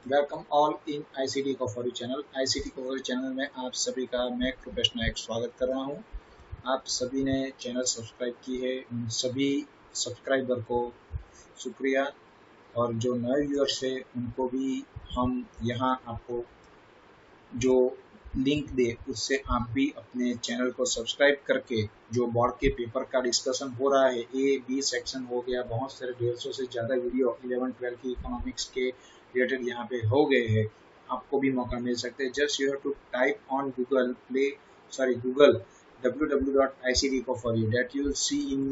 Welcome all in ICT कॉफरी channel. ICT कॉफरी channel में आप सभी का मैं कृपेश नायक स्वागत कर रहा हूं। आप सभी ने चैनल सब्सक्राइब की है, उन सभी सब्सक्राइबर को शुक्रिया। और जो नए व्यूअर्स है उनको भी हम यहाँ आपको जो लिंक दे उससे आप भी अपने चैनल को सब्सक्राइब करके जो बोर्ड के पेपर का डिस्कशन हो रहा है, ए बी सेक्शन हो गया, बहुत सारे 150 से ज़्यादा वीडियो 11-12 की इकोनॉमिक्स के रिलेटेड यहाँ पे हो गए हैं। आपको भी मौका मिल सकता है। Just you have to type on Google www.icd.for that you will see in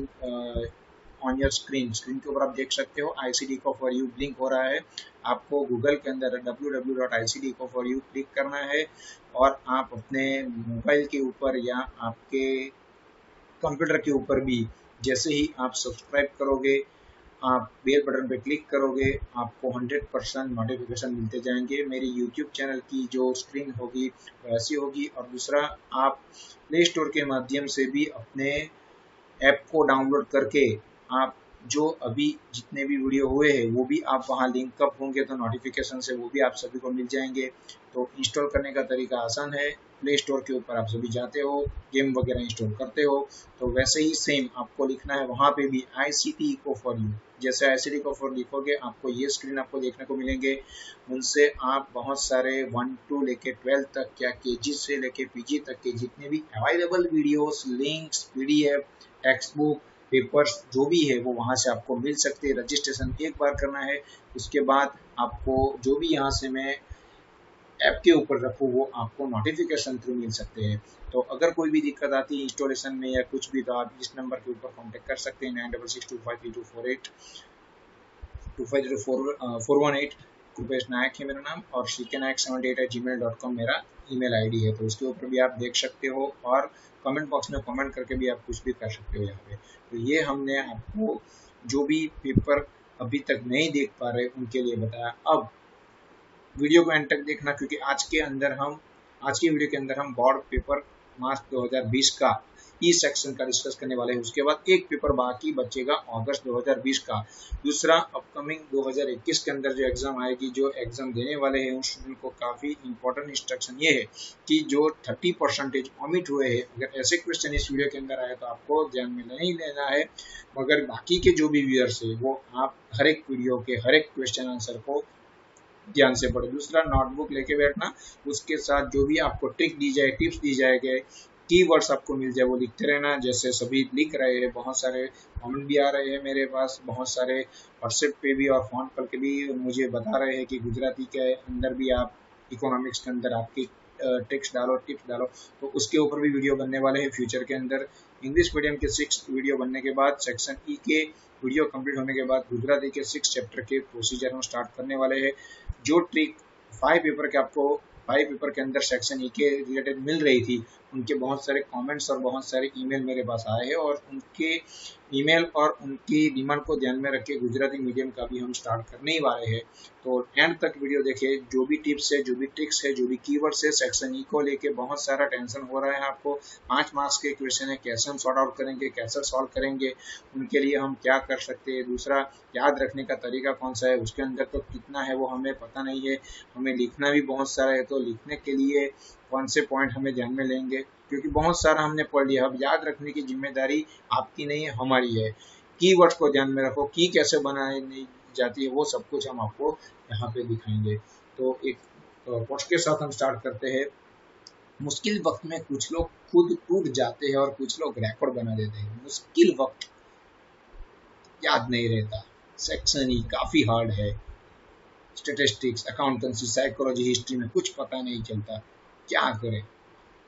on your screen के ऊपर आप देख सकते हो ICD को फॉर यू ब्लिंक हो रहा है। आपको गूगल के अंदर www.icd.for क्लिक करना है और आप अपने मोबाइल के ऊपर या आपके कंप्यूटर के ऊपर भी जैसे ही आप सब्सक्राइब करोगे, आप बेल बटन पे क्लिक करोगे, आपको 100% नोटिफिकेशन मिलते जाएंगे। मेरी यूट्यूब चैनल की जो स्क्रीन होगी वैसी होगी। और दूसरा, आप प्ले स्टोर के माध्यम से भी अपने ऐप को डाउनलोड करके आप जो अभी जितने भी वीडियो हुए हैं वो भी आप वहाँ लिंक अप होंगे तो नोटिफिकेशन से वो भी आप सभी को मिल जाएंगे। तो इंस्टॉल करने का तरीका आसान है। प्ले स्टोर के ऊपर आप सभी जाते हो, गेम वगैरह इंस्टॉल करते हो, तो वैसे ही सेम आपको लिखना है वहाँ पे भी ICT इको फॉर यू। जैसे ICT इको फॉर लिखोगे आपको ये स्क्रीन आपको देखने को मिलेंगे। उनसे आप बहुत सारे 1 to लेके 12 तक या KG से लेके PG तक के जितने भी available videos, links, PDF, text book, papers जो भी है वो वहाँ से आपको मिल सकते हैं। रजिस्ट्रेशन एक बार करना है, उसके बाद आपको जो भी यहाँ से मैं ऐप के ऊपर रखूँ वो आपको नोटिफिकेशन थ्रू मिल सकते हैं। तो अगर कोई भी दिक्कत आती है इंस्टॉलेशन में या कुछ भी, तो आप इस नंबर के ऊपर कॉन्टेक्ट कर सकते हैं 9662532418 250418। कृपेश नायक है मेरा नाम और cknayak78@gmail.com मेरा ईमेल आईडी है। तो उसके ऊपर भी आप देख सकते हो और कमेंट बॉक्स में कमेंट करके भी आप कुछ भी कर सकते हो यहाँ पे। तो ये हमने आपको जो भी पेपर अभी तक नहीं देख पा रहे उनके लिए बताया। अब वीडियो को एंड तक देखना, क्योंकि आज की वीडियो के अंदर हम बोर्ड पेपर मार्च 2020 का ई सेक्शन का डिस्कस करने वाले हैं। उसके बाद एक पेपर बाकी बचेगा अगस्त 2020 का। दूसरा, अपकमिंग 2021 के अंदर जो एग्जाम आएगी, जो एग्जाम देने वाले हैं उन स्टूडेंट को काफ़ी इंपॉर्टेंट इंस्ट्रक्शन ये है कि जो 30% ऑमिट हुए हैं, अगर ऐसे क्वेश्चन इस वीडियो के अंदर आए तो आपको ध्यान में नहीं लेना है, मगर बाकी के जो भी व्यूअर्स है वो आप हर एक वीडियो के हर एक क्वेश्चन आंसर को ध्यान से पढ़े। दूसरा, नोटबुक लेके बैठना, उसके साथ जो भी आपको ट्रिक दी जाए, टिप्स दी जाएंगे, कीवर्ड्स आपको मिल जाए वो लिखते रहना। जैसे सभी लिख रहे हैं, बहुत सारे कमेंट भी आ रहे हैं मेरे पास, बहुत सारे व्हाट्सएप पे भी और फोन पर के भी मुझे बता रहे हैं कि गुजराती के अंदर भी आप इकोनॉमिक्स के अंदर आपकी टिप्स डालो। तो उसके ऊपर भी वीडियो बनने वाले हैं फ्यूचर के अंदर। इंग्लिश मीडियम के 6 वीडियो बनने के बाद, सेक्शन ई के वीडियो कंप्लीट होने के बाद गुजराती के 6 चैप्टर के प्रोसीजर हम स्टार्ट करने वाले हैं। जो ट्रिक 5 पेपर के अंदर सेक्शन ई के रिलेटेड मिल रही थी, उनके बहुत सारे कमेंट्स और बहुत सारे ईमेल मेरे पास आए हैं और उनके ईमेल और उनकी डिमांड को ध्यान में रख के गुजराती मीडियम का भी हम स्टार्ट करने ही वाले हैं। तो एंड तक वीडियो देखिए। जो भी टिप्स है, जो भी ट्रिक्स है, जो भी कीवर्ड्स है, सेक्शन ई को लेके बहुत सारा टेंशन हो रहा है आपको। 5 मार्क्स के क्वेश्चन है, कैसे हम सॉर्ट आउट करेंगे, कैसे सॉल्व करेंगे, उनके लिए हम क्या कर सकते हैं। दूसरा, याद रखने का तरीका कौन सा है, उसके अंदर तो कितना है वो हमें पता नहीं है, हमें लिखना भी बहुत सारा है। तो लिखने के लिए कौन से पॉइंट हमें ध्यान में लेंगे, क्योंकि बहुत सारा हमने पढ़ लिया। अब याद रखने की जिम्मेदारी आपकी नहीं है, हमारी है। कीवर्ड्स को ध्यान में रखो, की कैसे बनाई जाती है, वो सब कुछ हम आपको यहाँ पे दिखाएंगे। तो एक पोस्ट के साथ हम स्टार्ट करते हैं। मुश्किल वक्त में कुछ लोग खुद टूट जाते हैं और कुछ लोग रिकॉर्ड बना देते हैं। मुश्किल वक्त याद नहीं रहता, सेक्शन ही काफी हार्ड है, स्टैटिस्टिक्स, अकाउंटेंसी, साइकोलॉजी, हिस्ट्री में कुछ पता नहीं चलता, क्या करें।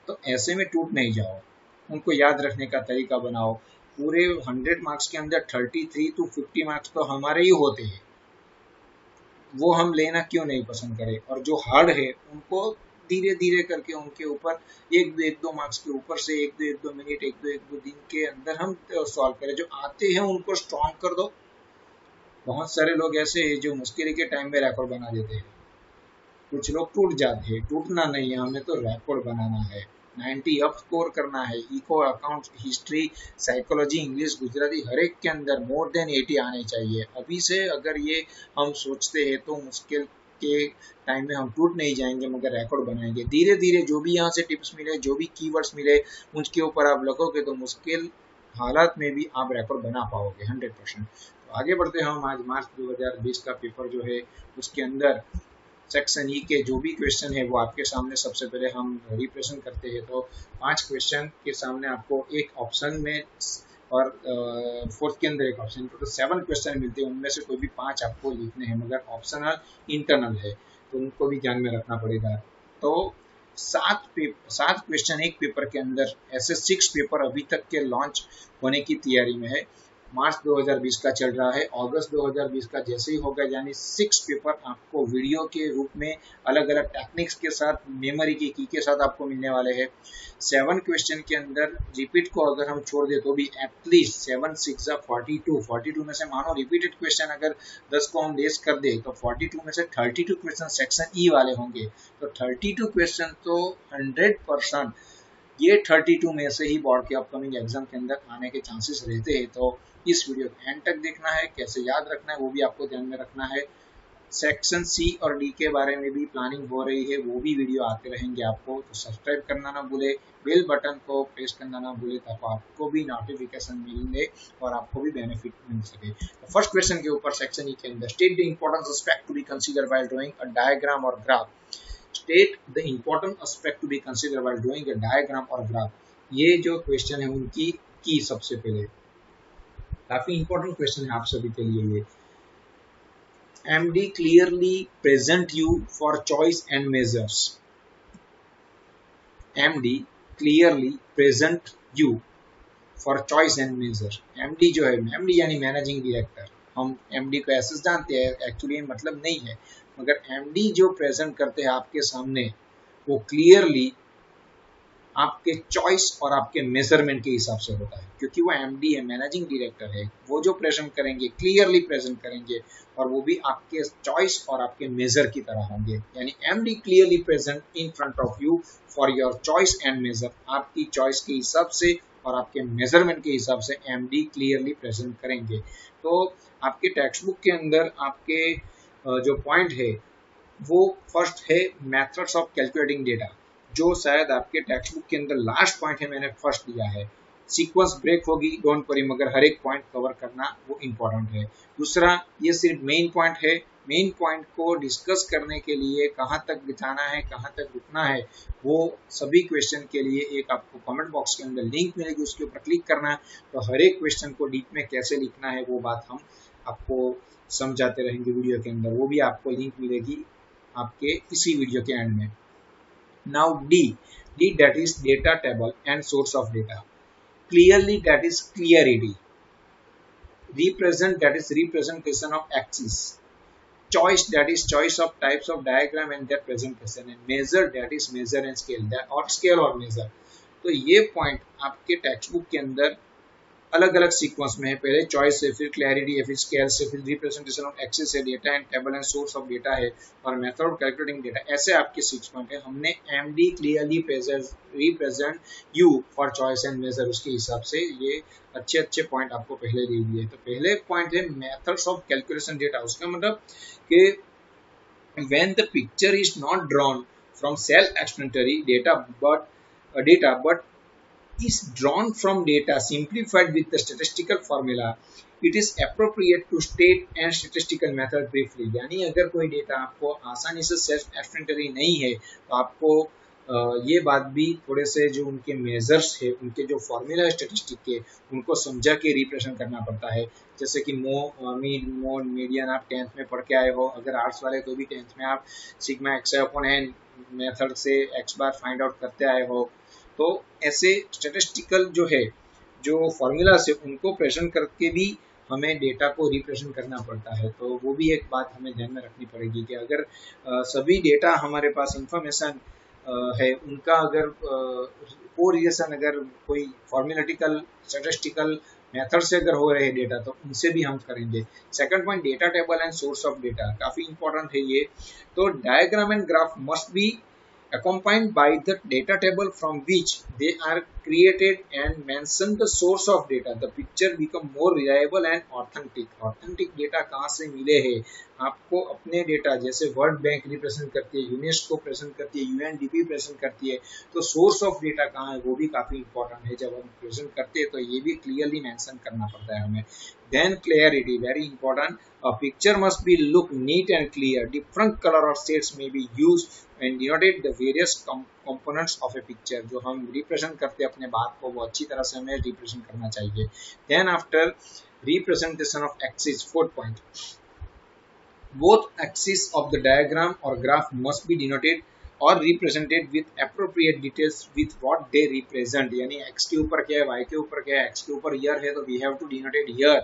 तो ऐसे में टूट नहीं जाओ, उनको याद रखने का तरीका बनाओ। पूरे 100 मार्क्स के अंदर 33 to 50 मार्क्स तो हमारे ही होते हैं, वो हम लेना क्यों नहीं पसंद करें। और जो हार्ड है उनको धीरे धीरे करके उनके ऊपर 1-2 मार्क्स के ऊपर से 1-2 मिनट, 1-2 दिन के अंदर हम सॉल्व करें। जो आते हैं उनको स्ट्रॉन्ग कर दो। बहुत सारे लोग ऐसे हैं जो मुश्किल के टाइम में रिकॉर्ड बना देते हैं। कुछ लोग टूट जाते हैं, टूटना नहीं है, हमें तो रिकॉर्ड बनाना है। 90 अप स्कोर करना है। Eco, accounts, history, psychology, English, Gujarati, हर एक के अंदर मोर देन 80 आने चाहिए। अभी से अगर ये हम सोचते हैं तो मुश्किल के टाइम में हम टूट नहीं जाएंगे मगर रिकॉर्ड बनाएंगे। धीरे धीरे जो भी यहाँ से टिप्स मिले, जो भी कीवर्ड्स मिले, उसके ऊपर आप लगोगे तो मुश्किल हालात में भी आप रिकॉर्ड बना पाओगे 100%। तो आगे बढ़ते हम आज मार्च 2020 का पेपर जो है उसके अंदर सेक्शन ई के जो भी क्वेश्चन है वो आपके सामने सबसे पहले हम रिप्रेजेंट करते हैं। तो 5 क्वेश्चन के सामने आपको एक ऑप्शन में और फोर्थ के अंदर एक ऑप्शन, टोटल 7 क्वेश्चन मिलते हैं, उनमें से कोई भी 5 आपको लिखने हैं मगर ऑप्शनल इंटरनल है तो उनको भी ध्यान में रखना पड़ेगा। तो 7 क्वेश्चन एक पेपर के अंदर, ऐसे 6 पेपर अभी तक के लॉन्च होने की तैयारी में है। मार्च 2020 का चल रहा है, अगस्त 2020 का जैसे ही होगा यानी 6 पेपर आपको वीडियो के रूप में अलग अलग टेक्निक्स के साथ, मेमोरी की के साथ आपको मिलने वाले हैं। 7 क्वेश्चन के अंदर रिपीट को अगर हम छोड़ दे तो भी एटलीस्ट 7 6 42 में से मानो रिपीटेड क्वेश्चन अगर 10 को हम लेस कर दे तो 42 में से 32 क्वेश्चन सेक्शन ई वाले होंगे। तो 32 क्वेश्चन तो 100% ये 32 में से ही बोर्ड के अपकमिंग एग्जाम के अंदर आने के चांसेस रहते हैं। तो इस वीडियो को एंड तक देखना है, कैसे याद रखना है वो भी आपको ध्यान में रखना है। सेक्शन सी और डी के बारे में भी प्लानिंग हो रही है, वो भी वीडियो आते रहेंगे आपको। तो सब्सक्राइब करना ना भूले, बेल बटन को प्रेस करना ना भूले ताकि आपको भी नोटिफिकेशन मिले और आपको भी बेनिफिट मिल सके। तो फर्स्ट क्वेश्चन के ऊपर सेक्शन ई के अंदर, state the important aspect to be consider while drawing a diagram और graph. State the important aspect to be consider while drawing a diagram और ग्राफ। ये जो क्वेश्चन है उनकी की सबसे पहले काफी इंपॉर्टेंट क्वेश्चन है आप सभी के लिए। ये MD clearly present you for choice and measures. MD clearly present you for choice and measure. MD जो है, MD यानी मैनेजिंग डायरेक्टर, हम MD को ऐसे जानते हैं, एक्चुअली मतलब नहीं है, मगर MD जो प्रेजेंट करते हैं आपके सामने वो क्लियरली आपके चॉइस और आपके मेजरमेंट के हिसाब से होता है, क्योंकि वो MD है, मैनेजिंग डायरेक्टर है। वो जो प्रेजेंट करेंगे क्लियरली प्रेजेंट करेंगे और वो भी आपके चॉइस और आपके मेजर की तरह होंगे। यानी MD clearly present in front of you for your choice and major. आपकी चॉइस के हिसाब से और आपके मेजरमेंट के हिसाब से MD क्लियरली प्रेजेंट करेंगे। तो आपके टेक्स्ट बुक के अंदर आपके जो पॉइंट है वो फर्स्ट है मेथड्स ऑफ कैलकुलेटिंग डेटा, जो शायद आपके टेक्स्ट बुक के अंदर लास्ट पॉइंट है, मैंने फर्स्ट दिया है। सीक्वेंस ब्रेक होगी, डोंट वरी, मगर हर एक पॉइंट कवर करना वो इम्पोर्टेंट है। दूसरा, ये सिर्फ मेन पॉइंट है, मेन पॉइंट को डिस्कस करने के लिए कहाँ तक बिताना है, कहाँ तक रुकना है, वो सभी क्वेश्चन के लिए एक आपको कमेंट बॉक्स के अंदर लिंक मिलेगी, उसके ऊपर क्लिक करना है। तो हर एक क्वेश्चन को डीप में कैसे लिखना है वो बात हम आपको समझाते रहेंगे वीडियो के अंदर, वो भी आपको लिंक मिलेगी आपके इसी वीडियो के एंड में। Now D that is data table and source of data. Clearly that is clarity. Represent that is representation of axis. Choice that is choice of types of diagram and their presentation. And measure that is measure and scale, that or scale or measure. तो ये point आपके text book के अंदर अलग अलग sequence में है। पहले चॉइस है, फिर क्लैरिटी है, फिर स्केल है, फिर रिप्रेजेंटेशन ऑफ एक्सेस है, data and table and source of data है, और मेथड ऑफ कैलकुलेटिंग डेटा। ऐसे आपके 6 पॉइंट है। हमने MD clearly represent you for choice and major, उसके हिसाब से ये अच्छे पॉइंट आपको पहले दे दिए। तो पहले पॉइंट है मेथड्स ऑफ कैलकुलेशन डेटा। उसका मतलब कि when the picture is not drawn from self explanatory data but is drawn from data simplified with the statistical formula, it is appropriate to state and statistical method briefly. यानी अगर कोई data आपको आसानी से self explanatory नहीं है तो आपको ये बात भी थोड़े से जो उनके मेजर्स है, उनके जो फॉर्मूला है स्टेटिस्टिक के, उनको समझा के रिप्रेजेंट करना पड़ता है। जैसे कि मोड मीडियन आप 10th में पढ़ के आए हो, अगर आर्ट्स वाले तो भी 10th में आप सिग्मा xi/n मेथड से x बार फाइंड आउट करते आए हो। तो ऐसे स्टेटिस्टिकल जो है, जो फॉर्मूला से उनको प्रेजेंट करके भी हमें डेटा को रिप्रेजेंट करना पड़ता है। तो वो भी एक बात हमें ध्यान में रखनी पड़ेगी कि अगर सभी डेटा हमारे पास इंफॉर्मेशन है, उनका अगर कोरिलेशन अगर कोई फॉर्मेटिकल स्टैटिस्टिकल मेथड से अगर हो रहे डेटा तो उनसे भी हम करेंगे। Second point, data table and source of data, काफी इंपॉर्टेंट है ये। तो diagram and graph must be accompanied by the data table from which they are created and mention the source of data. The picture become more reliable and authentic. Authentic data कहाँ से मिले हैं आपको अपने data जैसे world bank represent करती है, UNESCO present करती है, यूएनडीपी प्रेजेंट करती है, तो सोर्स ऑफ डेटा कहाँ है वो भी काफी इंपॉर्टेंट है। जब हम प्रेजेंट करते हैं तो ये भी क्लियरली मेंशन करना पड़ता है हमें। Then clarity, very important, a picture must be look neat and clear. Different color or shades may be used and denoted the various components of a picture. जो हम रिप्रेजेंट करते हैं अपने बात को वो अच्छी तरह से हमें रिप्रेजेंट करना चाहिए। Then after representation of axis, fourth point, both axes of the diagram or graph must be denoted और represented with appropriate details with what they represent। यानी x के ऊपर क्या है, y के ऊपर क्या है, x के ऊपर year है तो we have to denote it year,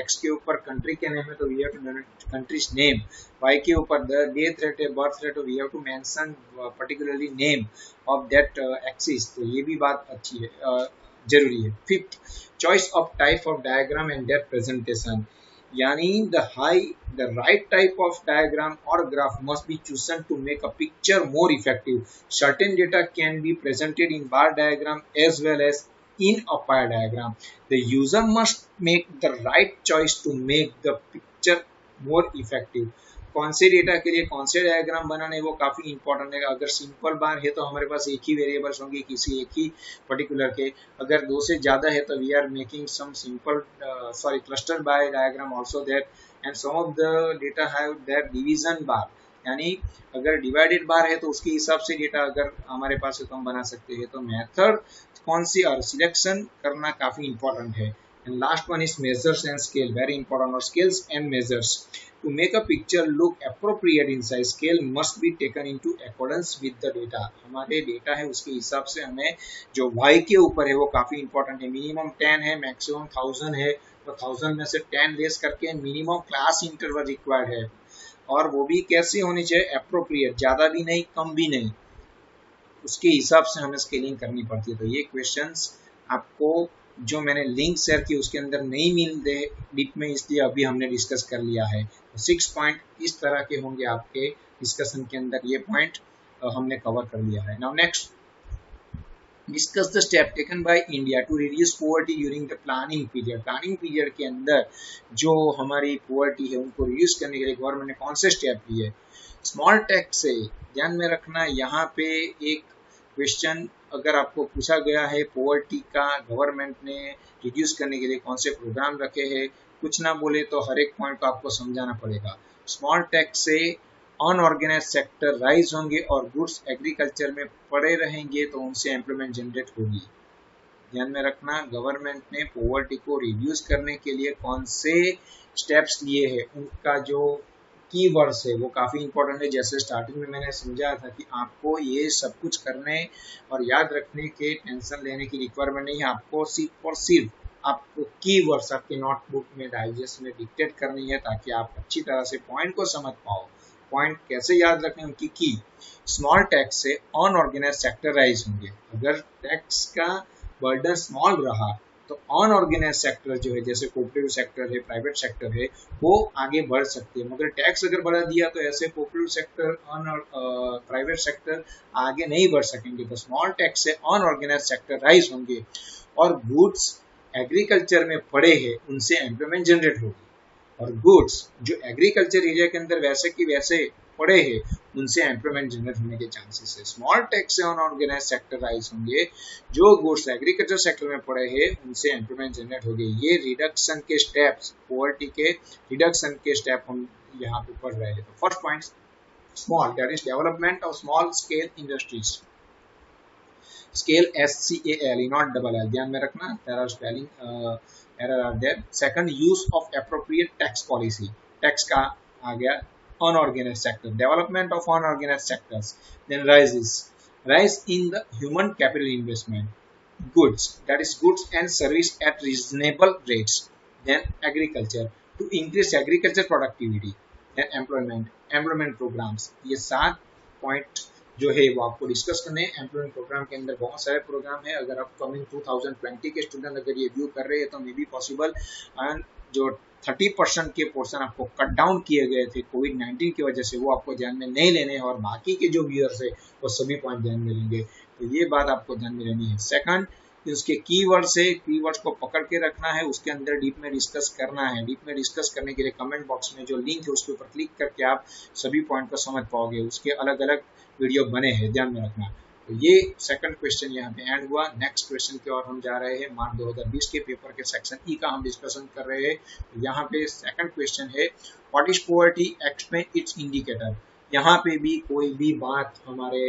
x के ऊपर country के name है तो we have to denote country's name, y के ऊपर the death rate है, birth rate, तो we have to mention particularly name of that axis। तो ये भी बात अच्छी है, जरूरी है। Fifth, choice of type of diagram and their presentation, यानी the right type of diagram or graph must be chosen to make a picture more effective. Certain data can be presented in bar diagram as well as in a pie diagram. The user must make the right choice to make the picture more effective. कौन से data के लिए कौन से diagram बनाने वो काफी important है। अगर सिंपल बार है तो हमारे पास एक ही वेरिएबल्स होंगे किसी एक ही पर्टिकुलर के, अगर दो से ज्यादा है तो we are making some simple cluster by diagram also that, and some of the data have that division bar, यानी अगर डिवाइडेड बार है तो उसके हिसाब से डेटा अगर हमारे पास है तो हम बना सकते हैं। तो मेथड कौन सी और सिलेक्शन करना काफी इंपॉर्टेंट है। And last one is measures and scale, very important, or scales and measures. To make a picture look appropriate in size, scale must be taken into accordance with the data. हमारे data है उसके हिसाब से हमें जो y के ऊपर है वो काफी इंपॉर्टेंट है। मिनिमम 10 है, मैक्सिमम 1000 है, तो 1000 में से 10 लेस करके मिनिमम क्लास इंटरवल रिक्वायर्ड है, और वो भी कैसी होनी चाहिए, अप्रोप्रिएट, ज्यादा भी नहीं कम भी नहीं, उसके हिसाब से हमें स्केलिंग करनी पड़ती है। तो ये क्वेश्चंस आपको जो मैंने लिंक शेयर की उसके अंदर नहीं मिलते डीप में, इसलिए अभी हमने डिस्कस कर लिया है। तो 6 पॉइंट इस तरह के होंगे आपके डिस्कशन के अंदर, ये पॉइंट हमने कवर कर लिया है। Now next, discuss the step taken by India to reduce poverty during the planning period. Planning period के अंदर जो हमारी पॉवर्टी है उनको रिड्यूस करने के लिए गवर्नमेंट ने कौन से स्टेप लिए। स्मॉल टैक्स से ध्यान में रखना, यहाँ पे एक क्वेश्चन अगर आपको पूछा गया है पॉवर्टी का गवर्नमेंट ने रिड्यूस करने के लिए कौन से प्रोग्राम रखे हैं, कुछ ना बोले तो हर एक पॉइंट को आपको समझाना पड़ेगा। स्मॉल टैक्स से अनऑर्गेनाइज सेक्टर राइज होंगे और गुड्स एग्रीकल्चर में पड़े रहेंगे तो उनसे एम्प्लॉयमेंट जनरेट होगी। ध्यान में रखना, गवर्नमेंट ने पॉवर्टी को रिड्यूस करने के लिए कौन से स्टेप्स लिए हैं, उनका जो कीवर्ड्स है वो काफी इंपॉर्टेंट है। जैसे स्टार्टिंग में मैंने समझाया था कि आपको ये सब कुछ करने और याद रखने के टेंशन लेने की रिक्वायरमेंट नहीं है, आपको सिर्फ और सिर्फ आपको कीवर्ड्स आपके नोटबुक में डाइजेस्ट में डिक्टेट करनी है ताकि आप अच्छी तरह से पॉइंट को समझ पाओ। पॉइंट कैसे याद रखने, उनकी की। स्मॉल टैक्स से अनऑर्गेनाइज सेक्टर राइज होंगे। अगर टैक्स का बर्डन स्मॉल रहा तो अनऑर्गेनाइज सेक्टर जो है, जैसे कोऑपरेटिव सेक्टर है, प्राइवेट सेक्टर है, वो आगे बढ़ सकते हैं। मगर टैक्स अगर बढ़ा दिया तो ऐसे कोऑपरेटिव सेक्टर प्राइवेट सेक्टर आगे नहीं बढ़ सकेंगे। तो स्मॉल टैक्स से अनऑर्गेनाइज सेक्टर राइज होंगे और गुड्स एग्रीकल्चर में पड़े हैं उनसे एम्प्लॉयमेंट जनरेट होगी, और गुड्स जो एग्रीकल्चर एरिया के अंदर वैसे की वैसे पड़े हैं उनसे एम्प्लॉयमेंट जनरेट होने के चांसेस है। स्मॉल टैक्स से अनऑर्गेनाइज सेक्टर राइज होंगे, जो गुड्स एग्रीकल्चर सेक्टर में पड़े हैं उनसे एम्प्लॉयमेंट जनरेट होगी। ये रिडक्शन के स्टेप्स, पॉवर्टी के रिडक्शन के स्टेप हम यहाँ पे पढ़ रहे हैं। तो first point small, that is development of small scale industries. Scale SCAL, not double L, ध्यान में रखना, there are spelling error are there. Second, use of appropriate tax policy, tax का आ गया unorganized sector, development of unorganized sectors. Then rise in the human capital investment, goods, that is goods and service at reasonable rates. Then agriculture, to increase agriculture productivity. Then employment programs. ये 7 point जो है वो आपको discuss करने हैं। Employment programme के अंदर बहुत सारे प्रोग्राम है। अगर आप कमिंग 2020 के स्टूडेंट अगर ये व्यू कर रहे हैं तो मे बी पॉसिबल, एंड जो 30% के पोर्शन आपको कट डाउन किए गए थे कोविड-19 की वजह से वो आपको ध्यान में नहीं लेने हैं, और बाकी के जो व्यूअर्स है वो सभी पॉइंट ध्यान में लेंगे। तो ये बात आपको ध्यान में लेनी है। सेकंड, उसके कीवर्ड से कीवर्ड्स को पकड़ के रखना है, उसके अंदर डीप में डिस्कस करना है। डीप में डिस्कस करने के लिए कमेंट बॉक्स में जो लिंक है उसके ऊपर क्लिक करके आप सभी पॉइंट को समझ पाओगे। उसके अलग अलग वीडियो बने हैं, ध्यान में रखना। तो ये सेकंड क्वेश्चन यहाँ पे एंड हुआ। नेक्स्ट क्वेश्चन की ओर हम जा रहे हैं। मार्च 2020 के पेपर के सेक्शन ई का हम डिस्कशन कर रहे हैं। यहाँ पे सेकंड क्वेश्चन है what is poverty, explain it's indicator. यहाँ पे भी कोई भी बात हमारे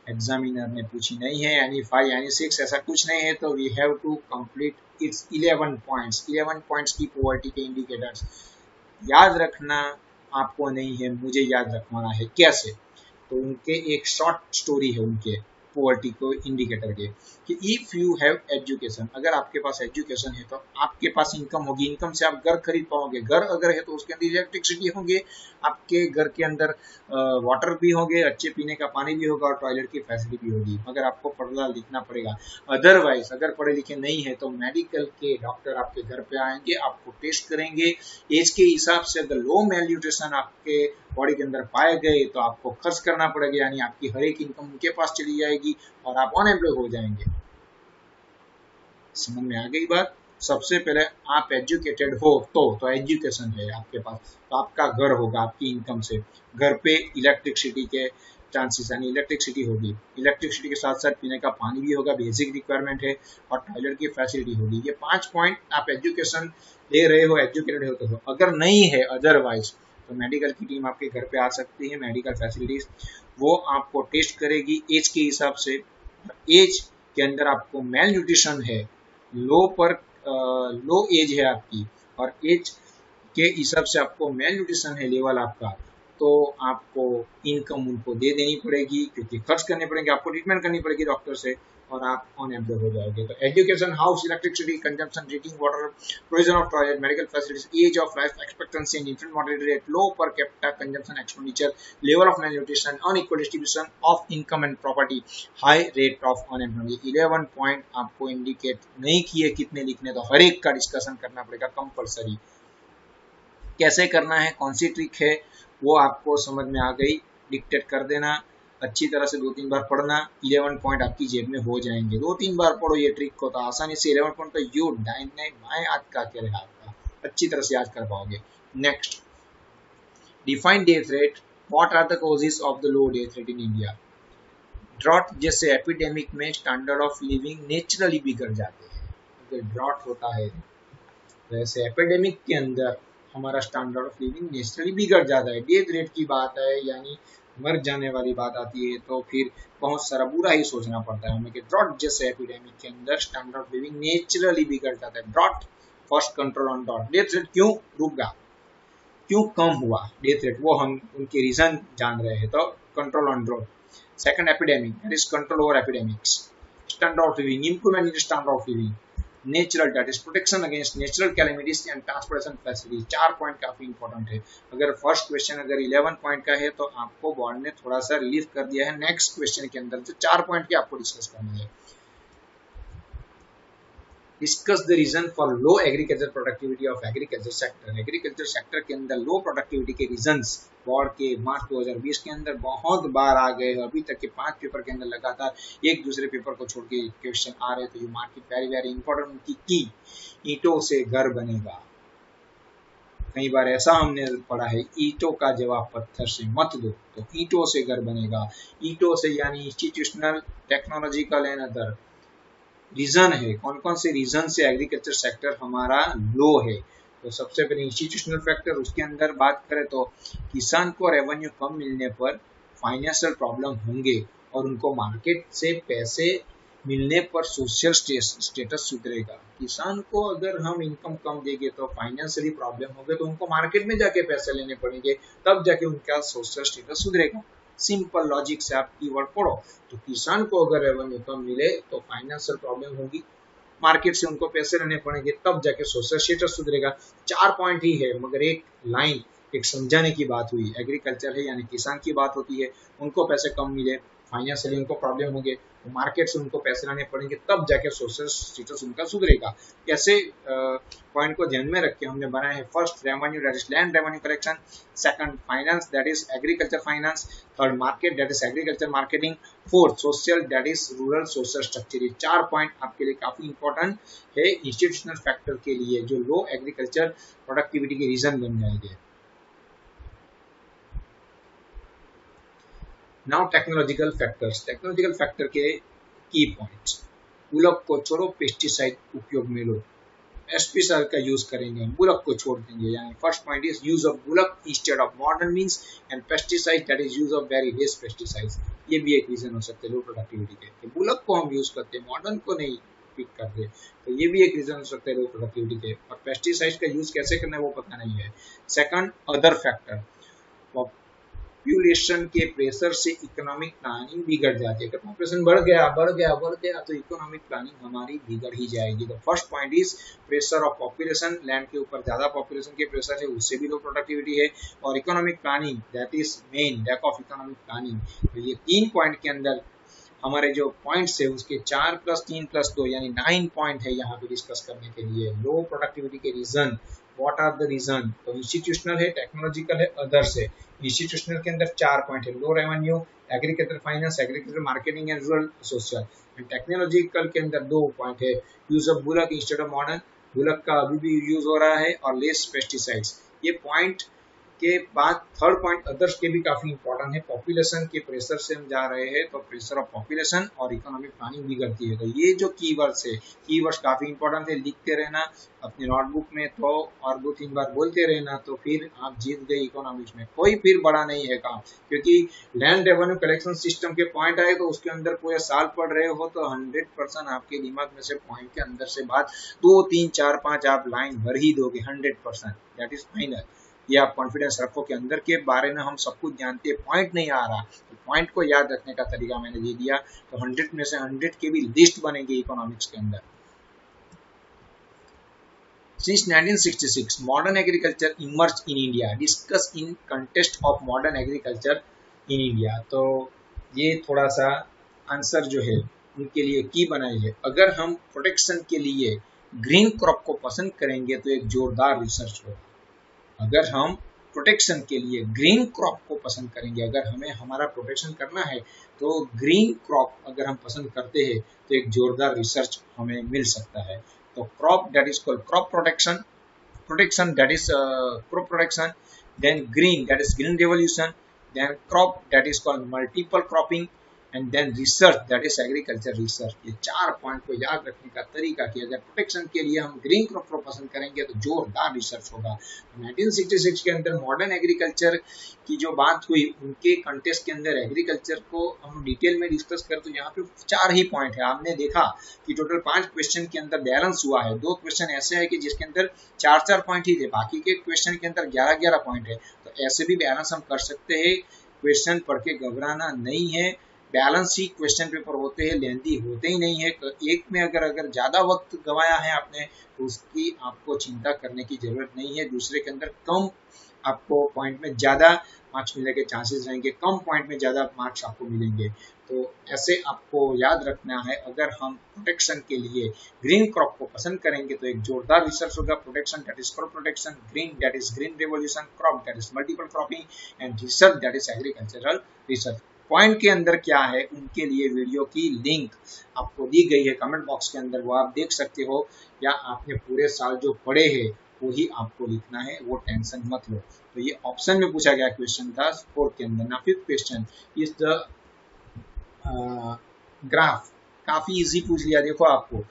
एग्जामिनर ने पूछी नहीं है, यानी 5 यानी 6 ऐसा कुछ नहीं है। तो we have to complete its 11 points. 11 points की पॉवर्टी के इंडिकेटर्स याद रखना आपको नहीं है, मुझे याद रखवाना है। कैसे? तो उनके एक शॉर्ट स्टोरी है उनके पॉवर्टी को इंडिकेटर के कि इफ यू हैव एजुकेशन, अगर आपके पास एजुकेशन है तो आपके पास इनकम होगी। इनकम से आप घर खरीद पाओगे। घर अगर है तो उसके अंदर इलेक्ट्रिसिटी होंगे, आपके घर के अंदर वाटर भी होंगे, अच्छे पीने का पानी भी होगा और टॉयलेट की फैसिलिटी भी होगी, मगर आपको पढ़ना लिखना पड़ेगा। अदरवाइज अगर पढ़े लिखे नहीं है तो मेडिकल के डॉक्टर आपके घर पे आएंगे, आपको टेस्ट करेंगे, एज के हिसाब से अगर लो मेल न्यूट्रिशन आपके बॉडी के अंदर पाए गए तो आपको खर्च करना पड़ेगा, यानी आपकी हर एक इनकम उनके पास चली जाएगी और आप अनएम्प्लॉय हो जाएंगे। समझ में आ गई बात? सबसे पहले आप एजुकेटेड हो तो एजुकेशन है आपके पास तो आपका घर होगा आपकी इनकम से। घर पे इलेक्ट्रिसिटी के चांसेस, यानी इलेक्ट्रिसिटी होगी, इलेक्ट्रिसिटी के साथ साथ पीने का पानी भी होगा, बेसिक रिक्वायरमेंट है, और टॉयलेट की फैसिलिटी होगी। ये 5 पॉइंट आप एजुकेशन ले रहे हो, एजुकेटेड हो तो। अगर नहीं है अदरवाइज तो मेडिकल की टीम आपके घर पे आ सकती है। मेडिकल फैसिलिटीज वो आपको टेस्ट करेगी एज के हिसाब से। एज के अंदर आपको मेल न्यूट्रिशन है, लो एज है आपकी, और एज के हिसाब से आपको मेल न्यूट्रिशन है लेवल आपका, तो आपको इनकम उनको दे देनी पड़ेगी, क्योंकि खर्च करने पड़ेंगे, आपको ट्रीटमेंट करनी पड़ेगी डॉक्टर से, और आप अनएम्प्लॉयड हो जाओगे। तो education, house, electricity, consumption, drinking water, provision of toilet, medical facilities, age of life expectancy and infant mortality rate, low per capita consumption expenditure, level of malnutrition, unequal distribution of income and property, high rate of unemployment. 11 point आपको indicate नहीं किए कितने लिखने, तो हर एक का discussion करना पड़ेगा कंपलसरी। कैसे करना है, कौन सी ट्रिक है, वो आपको समझ में आ गई। डिक्टेट कर देना, अच्छी तरह से 2-3 बार पढ़ना, 11 पॉइंट आपकी जेब में हो जाएंगे। 2-3 बार पढ़ो ये ट्रिक को तो आसानी से 11 पॉइंट तो यू डायनाइट बाय आज का क्या रहेगा आपका, अच्छी तरह से याद कर पाओगे। Next, define death rate. What are the causes of the low death rate in India. Drought जैसे एपिडेमिक में स्टैंडर्ड ऑफ लिविंग नेचुरली बिगड़ जाते हैं। अगर ड्रॉट होता है वैसे एपिडेमिक के अंदर हमारा स्टैंडर्ड ऑफ लिविंग नेचुरली बिगड़ जाता है। डेथ रेट की बात है, यानी मर जाने वाली बात आती है, तो फिर बहुत सारा बुरा ही सोचना पड़ता है हमें कि ड्रॉट जैसे एपिडेमिक के अंदर स्टैंडर्ड ऑफ लिविंग नेचुरली बिगड़ जाता है। Drought, first control on drought. Death rate क्यों रुक गया, क्यों कम हुआ डेथ रेट, वो हम उनके रीजन जान रहे हैं। तो control on drought. Second, epidemic, that is control over epidemics. Standard of living, improvement in standard of living. Natural, that is protection against natural calamities and transportation facilities. 4 point काफी important है। अगर first question अगर 11 point का है तो आपको board ने थोड़ा सा रिलीफ कर दिया है नेक्स्ट क्वेश्चन के अंदर, जो 4 पॉइंट की आपको डिस्कस करनी है। Discuss the reason for low agriculture productivity of agriculture sector. Agriculture sector के अंदर लो प्रोडक्टिविटी के रीजंस बोर्ड के मार्च 2020 के अंदर बहुत बार आ गए। अभी तक के 5 पेपर के अंदर लगातार एक दूसरे पेपर को छोड़ के क्वेश्चन आ रहे थे। You mark it very very important. उनकी की ईंटों से घर बनेगा। कई बार ऐसा हमने पढ़ा है, ईंटों का जवाब पत्थर से मत दो, तो ईंटों से घर बनेगा। ईंटों से यानी institutional, technological and other reason है। कौन कौन से रीजन से एग्रीकल्चर सेक्टर हमारा लो है? तो सबसे पहले इंस्टीट्यूशनल फैक्टर, उसके अंदर बात करें तो किसान को रेवेन्यू कम मिलने पर फाइनेंशियल प्रॉब्लम होंगे और उनको मार्केट से पैसे मिलने पर सोशल स्टेटस सुधरेगा। किसान को अगर हम इनकम कम देंगे तो फाइनेंशियली प्रॉब्लम होगा, तो उनको मार्केट में जाके पैसे लेने पड़ेंगे, तब जाके उनका सोशल स्टेटस सुधरेगा। सिंपल लॉजिक से आप कीवर्ड पढ़ो। तो किसान को अगर रेवेन्यू कम मिले तो फाइनेंशियल प्रॉब्लम होगी, मार्केट से उनको पैसे लेने पड़ेंगे, तब जाके सोशल स्टेटस सुधरेगा। 4 पॉइंट ही है, मगर एक लाइन, एक समझाने की बात हुई। एग्रीकल्चर है यानी किसान की बात होती है, उनको पैसे कम मिले, फाइनेंशियली उनको प्रॉब्लम होंगे, तो मार्केट से उनको पैसे लाने पड़ेंगे, तब जाके सोशल स्टेटस उनका सुधरेगा। ऐसे पॉइंट को ध्यान में रख के हमने बनाया है। First revenue that is land revenue collection, second finance that is agriculture finance, third market that is agriculture marketing, fourth social that is rural social structure. ये 4 पॉइंट आपके लिए काफी इंपॉर्टेंट है इंस्टीट्यूशनल फैक्टर के लिए, जो लो एग्रीकल्चर प्रोडक्टिविटी के reason बन जाएंगे। Now technological factors, technological factor के की पॉइंट्स। बुलक को छोड़ो, पेस्टिसाइड उपयोग में लो, पेस्टिसाइड का यूज करेंगे, बुलक को छोड़ देंगे। यानी first point is use of bullock instead of modern means and pesticide that is use of very less pesticides. ये भी एक रीजन हो सकते हैं लो प्रोडक्टिविटी के, बुलक को हम यूज करते हैं, मॉडर्न को नहीं पिक करते, तो ये भी एक रीजन हो सकता है लो प्रोडक्टिविटी के। और पेस्टिसाइड का यूज कैसे करना है वो पता नहीं है। सेकंड अदर फैक्टर, पॉपुलेशन के प्रेशर से इकोनॉमिक प्लानिंग बिगड़ जाती है। अगर पॉपुलेशन बढ़ गया तो इकोनॉमिक प्लानिंग हमारी बिगड़ ही जाएगी। तो first point is pressure of population, land के ऊपर ज्यादा पॉपुलेशन के प्रेशर है, उससे भी लो प्रोडक्टिविटी है। और economic planning that is main, lack of economic planning. तो ये 3 पॉइंट के अंदर हमारे जो पॉइंट्स है उसके 4 + 3 + 2 यानी 9 पॉइंट है यहाँ पे डिस्कस करने के लिए। लो प्रोडक्टिविटी के reason, what are the reason? तो इंस्टीट्यूशनल है, टेक्नोलॉजिकल है, अदर्स है। इंस्टीट्यूशनल के अंदर 4 पॉइंट है, low revenue, agriculture finance, agriculture marketing and rural social. And technological के अंदर 2 पॉइंट है, use of bullock instead of modern, bullock का अभी भी यूज हो रहा है, और लेस पेस्टिसाइड्स। ये पॉइंट के बाद थर्ड पॉइंट अदर्स के भी काफी इंपॉर्टेंट है। पॉपुलेशन के प्रेशर से हम जा रहे हैं, तो प्रेशर ऑफ पॉपुलेशन और इकोनॉमिक प्लानिंग बिगड़ती है। तो ये जो कीवर्ड्स है, कीवर्ड्स काफी इंपॉर्टेंट है, लिखते रहना अपने नोटबुक में, तो और 2-3 बार बोलते रहना, तो फिर आप जीत गए इकोनॉमिक्स में। कोई फिर बड़ा नहीं है काम, क्योंकि लैंड रेवेन्यू कलेक्शन सिस्टम के पॉइंट आए तो उसके अंदर पूरे साल पढ़ रहे हो तो 100% आपके दिमाग में से पॉइंट के अंदर से बात 2, 3, 4, 5 आप लाइन भर ही दोगे 100%, दैट इज फाइनल। ये आप कॉन्फिडेंस रखो कि अंदर के बारे में हम सब कुछ जानते हैं, पॉइंट नहीं आ रहा, तो पॉइंट को याद रखने का तरीका मैंने दे दिया, तो 100 में से 100 के भी लिस्ट बनेंगे इकोनॉमिक्स के अंदर। Since 1966, modern agriculture emerged in India. Discuss in context of modern agriculture in India. तो ये थोड़ा सा आंसर जो है उनके लिए की बनाई है। अगर हम प्रोटेक्शन के लिए ग्रीन क्रॉप को पसंद करेंगे तो एक जोरदार रिसर्च होगा। अगर हम प्रोटेक्शन के लिए ग्रीन क्रॉप को पसंद करेंगे, अगर हमें हमारा प्रोटेक्शन करना है तो ग्रीन क्रॉप अगर हम पसंद करते हैं तो एक जोरदार रिसर्च हमें मिल सकता है। तो crop that is called crop protection, protection that is crop protection, then green that is green revolution, then crop that is called multiple cropping, and then research that is agriculture research। ये 4 point को याद रखने का तरीका कि अगर protection के लिए हम ग्रीन क्रॉप को पसंद करेंगे तो जोरदार रिसर्च होगा। 1966 के अंदर मॉडर्न एग्रीकल्चर की जो बात हुई, उनके कंटेस्ट के अंदर एग्रीकल्चर को हम डिटेल में डिस्कस करें तो यहाँ पे 4 ही पॉइंट है। आपने देखा कि टोटल 5 क्वेश्चन के अंदर बैलेंस हुआ है, 2 क्वेश्चन ऐसे है कि जिसके अंदर 4-4 पॉइंट ही थे, बाकी के क्वेश्चन के अंदर 11-11 पॉइंट है। तो ऐसे भी बैलेंस हम कर सकते हैं, क्वेश्चन पढ़ के घबराना नहीं है। बैलेंस ही क्वेश्चन पेपर होते हैं, लेंथी होते ही नहीं है। एक में अगर ज्यादा वक्त गवाया है आपने तो उसकी आपको चिंता करने की जरूरत नहीं है। दूसरे के अंदर कम आपको पॉइंट में ज्यादा मार्क्स मिलने के चांसेस रहेंगे, कम पॉइंट में ज्यादा मार्क्स आपको मिलेंगे। तो ऐसे आपको याद रखना है, अगर हम प्रोटेक्शन के लिए ग्रीन क्रॉप को पसंद करेंगे तो एक जोरदार रिसर्च होगा। Protection that is crop protection, green that is green revolution, crop that is multiple cropping, and research that is agricultural research. Point के अंदर क्या है उनके लिए वीडियो की लिंक आपको दी गई है कमेंट बॉक्स के अंदर, वो आप देख सकते हो, या आपने पूरे साल जो पढ़े हैं वो ही आपको लिखना है, वो टेंशन मत लो। तो ये ऑप्शन में पूछा गया क्वेश्चन था 4 के अंदर। ना 5th question is the graph, काफी इजी पूछ लिया। देखो आपको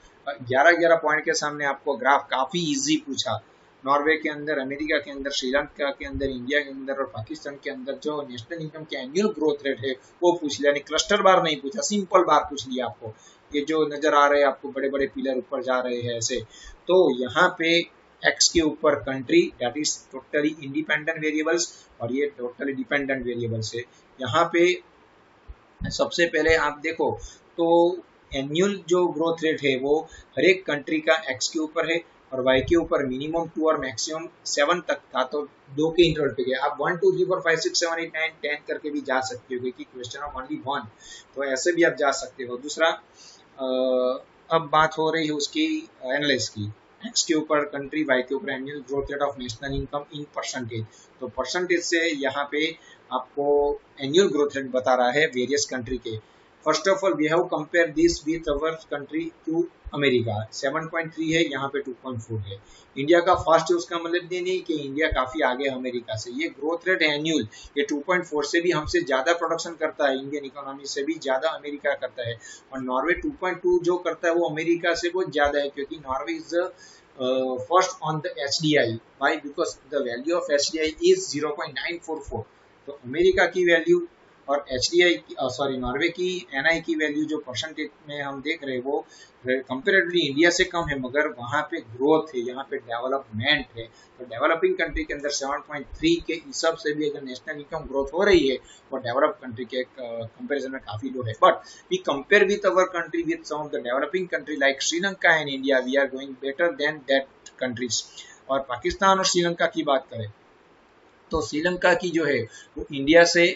11-11 पॉइंट के सामने आपको ग्राफ काफी इजी पूछा। नॉर्वे के अंदर, अमेरिका के अंदर, श्रीलंका के अंदर, इंडिया के अंदर और पाकिस्तान के अंदर जो नेशनल इनकम के एनुअल ग्रोथ रेट है वो पूछ लिया। क्लस्टर बार नहीं पूछा, सिंपल बार पूछ लिया आपको। ये जो नजर आ रहे हैं आपको बड़े बड़े पिलर ऊपर जा रहे हैं ऐसे, तो यहाँ पे एक्स के ऊपर country that is totally independent variables और ये टोटली डिपेंडेंट वेरिएबल्स है। यहाँ पे सबसे पहले आप देखो तो एनुअल जो ग्रोथ रेट है वो हर एक कंट्री का एक्स के ऊपर है, और y के ऊपर मिनिमम 2 और मैक्सिमम 7 तक था, तो 2 के इंटरवल पे गया। आप 1 2 3 4 5 6 7 8 9 10 करके भी जा सकते हो, क्योंकि क्वेश्चन ऑफ ओनली 1, तो ऐसे भी आप जा सकते हो। दूसरा अब बात हो रही है उसकी एनालिस की। एक्स के ऊपर कंट्री, वाई के ऊपर annual growth rate of national income in percentage. तो परसेंटेज से यहाँ पे आपको एनुअल ग्रोथ रेट बता रहा है वेरियस कंट्री के। First of all we have compare this with our country to America. 7.3 है, यहाँ पे 2.4 है। इंडिया का फास्ट है, उसका मतलब ये नहीं कि इंडिया काफी आगे है अमेरिका से। ये ग्रोथ रेट है एनुअल, ये 2.4 से भी हमसे ज्यादा प्रोडक्शन करता है, इंडियन इकोनॉमी से भी ज्यादा अमेरिका करता है। और नॉर्वे 2.2 जो करता है वो अमेरिका से बहुत ज्यादा है, क्योंकि Norway is first on the HDI। Why? Because the value of HDI is 0.944। तो अमेरिका की वैल्यू और HDI की सॉरी नॉर्वे की NI की वैल्यू जो परसेंटेज में हम देख रहे हैं वो कंपेरेटिवली इंडिया से कम है, मगर वहाँ पे ग्रोथ है, यहाँ पे डेवलपमेंट है। तो डेवलपिंग कंट्री के अंदर 7.3 के हिसाब से भी अगर नेशनल इनकम ग्रोथ हो रही है वो डेवलप कंट्री के कंपैरिजन में काफी लो है। But we compare with our country with some of the developing country like Sri Lanka and India, we are going better than that countries. और पाकिस्तान और श्रीलंका की बात करें तो श्रीलंका की जो है वो इंडिया से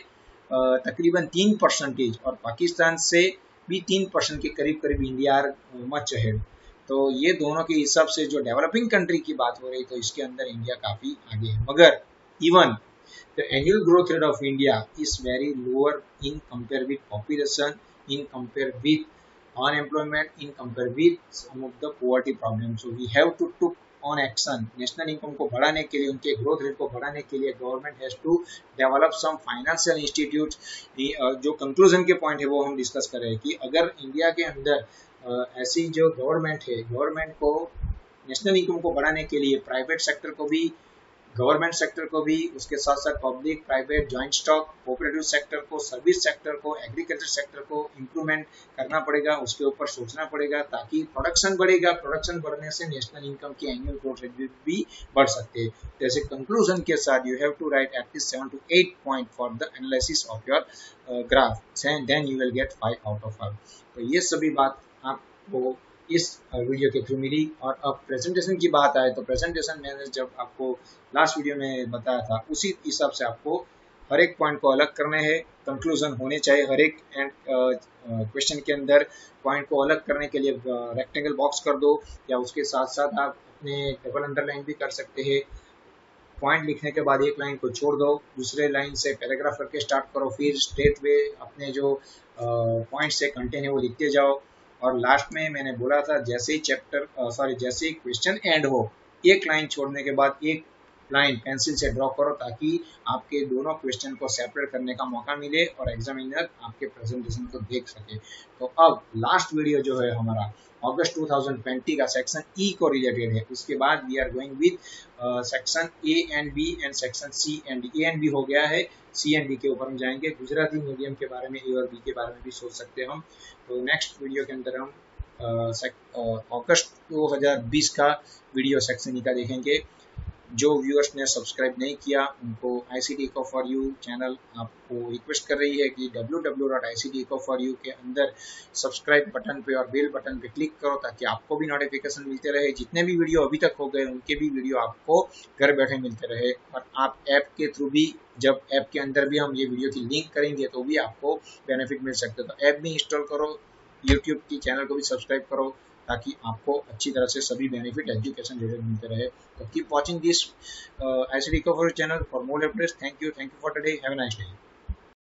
तकरीबन 3% और पाकिस्तान से भी 3% के करीब करीब इंडिया आर मच अहेड। तो ये दोनों के हिसाब से जो डेवलपिंग कंट्री की बात हो रही तो इसके अंदर इंडिया काफी आगे है। मगर even the annual growth rate of India is very lower in compare with population, in compare with unemployment, in compare with some of the poverty problems. So we have to took on action। National income को बढ़ाने के लिए, उनके growth rate को बढ़ाने के लिए government has to develop some financial institute. जो कंक्लूजन के पॉइंट है वो हम डिस्कस कर रहे हैं कि अगर इंडिया के अंदर ऐसी जो गवर्नमेंट है, गवर्नमेंट को नेशनल इनकम को बढ़ाने के लिए प्राइवेट सेक्टर को भी, गवर्नमेंट सेक्टर को भी, उसके साथ साथ public private joint stock, cooperative sector को, सर्विस सेक्टर को, एग्रीकल्चर सेक्टर को इम्प्रूवमेंट करना पड़ेगा, उसके ऊपर सोचना पड़ेगा, ताकि प्रोडक्शन बढ़ेगा। प्रोडक्शन बढ़ने से नेशनल इनकम की एनुअल ग्रोथ रेट भी बढ़ सकते हैं। जैसे कंक्लूजन के साथ you have to write at least 7 to 8 point for the analysis of your graph, then you will get 5 out of 5। तो ये सभी बात आपको इस वीडियो के थ्रू मिली। और अब प्रेजेंटेशन की बात आए तो प्रेजेंटेशन मैंने जब आपको लास्ट वीडियो में बताया था उसी हिसाब से आपको हर एक पॉइंट को अलग करने हैं। कंक्लूजन होने चाहिए हर एक एंड क्वेश्चन के अंदर। पॉइंट को अलग करने के लिए रेक्टेंगल बॉक्स कर दो, या उसके साथ साथ आप अपने डबल अंडरलाइन भी कर सकते हैं। पॉइंट लिखने के बाद एक लाइन को छोड़ दो, दूसरे लाइन से पैराग्राफ करके स्टार्ट करो, फिर स्ट्रेट वे अपने जो पॉइंट से कंटेंट है वो लिखते जाओ। और लास्ट में मैंने बोला था जैसे ही जैसे ही क्वेश्चन एंड हो, एक लाइन छोड़ने के बाद एक लाइन पेंसिल से ड्रॉ करो, ताकि आपके दोनों क्वेश्चन को सेपरेट करने का मौका मिले और एग्जामिनर आपके प्रेजेंटेशन को देख सके। तो अब लास्ट वीडियो जो है हमारा अगस्त 2020 का सेक्शन ई को रिलेटेड है। उसके बाद we are going with section A and B and section C and D. A and B हो गया है, सी एंड डी के ऊपर हम जाएंगे। गुजराती मीडियम के बारे में, ए और बी के बारे में भी सोच सकते हैं हम। तो नेक्स्ट वीडियो के अंदर हम अगस्त 2020 का वीडियो सेक्शन ई का देखेंगे। जो व्यूअर्स ने सब्सक्राइब नहीं किया उनको ICT Eco for You channel आपको रिक्वेस्ट कर रही है कि www.icteco4u के अंदर सब्सक्राइब बटन पे और बेल बटन पे क्लिक करो, ताकि आपको भी नोटिफिकेशन मिलते रहे। जितने भी वीडियो अभी तक हो गए उनके भी वीडियो आपको घर बैठे मिलते रहे। और आप ऐप के थ्रू भी, जब ऐप के अंदर भी हम ये वीडियो की लिंक करेंगे तो भी आपको बेनिफिट मिल सकते। तो ऐप भी इंस्टॉल करो, यूट्यूब की चैनल को भी सब्सक्राइब करो, ताकि आपको अच्छी तरह से सभी बेनिफिट एजुकेशन रिलेटेड मिलते रहे। तो keep watching this ICT Eco for You channel for more updates. Thank you for today. Have a nice day.